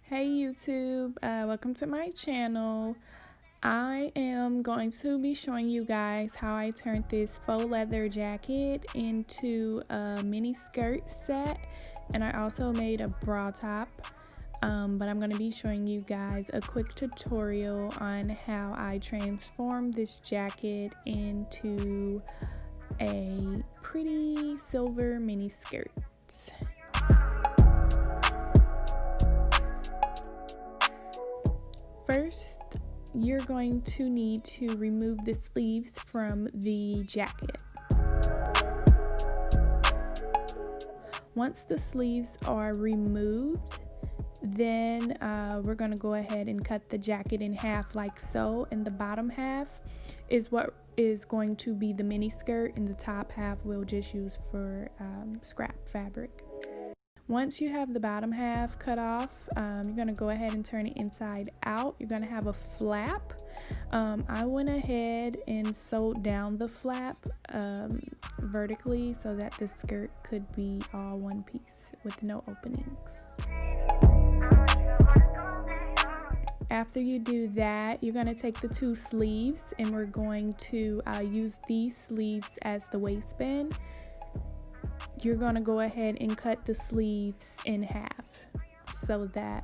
Hey YouTube, welcome to my channel. I am going to be showing you guys how I turned this faux leather jacket into a mini skirt set, and I also made a bra top, but I'm going to be showing you guys a quick tutorial on how I transformed this jacket into a pretty silver mini skirt. First, you're going to need to remove the sleeves from the jacket. Once the sleeves are removed, then we're going to go ahead and cut the jacket in half like so, and the bottom half is what is going to be the mini skirt, and the top half we'll just use for scrap fabric. Once you have the bottom half cut off, you're going to go ahead and turn it inside out. You're going to have a flap. I went ahead and sewed down the flap vertically so that the skirt could be all one piece with no openings. After you do that, you're going to take the two sleeves, and we're going to use these sleeves as the waistband. You're going to go ahead and cut the sleeves in half so that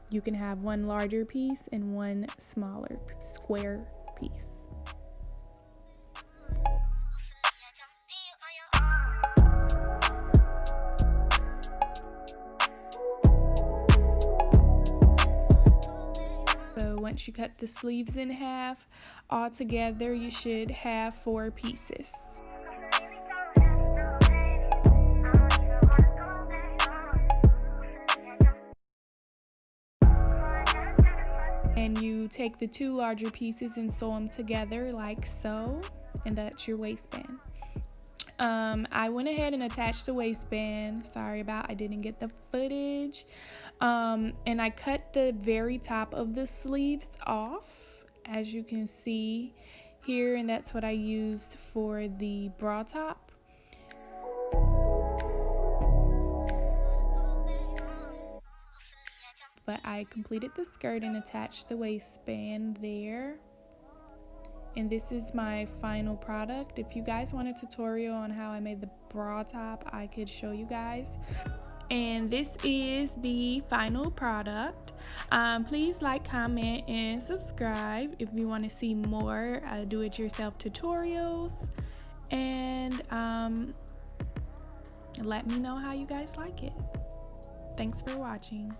you can have one larger piece and one smaller square piece. So once you cut the sleeves in half, altogether you should have 4 pieces. And you take the 2 larger pieces and sew them together like so, and that's your waistband. I went ahead and attached the waistband. I didn't get the footage. And I cut the very top of the sleeves off, as you can see here, and that's what I used for the bra top. But I completed the skirt and attached the waistband there. And this is my final product. If you guys want a tutorial on how I made the bra top, I could show you guys. And this is the final product. Please like, comment, and subscribe if you want to see more do-it-yourself tutorials. And let me know how you guys like it. Thanks for watching.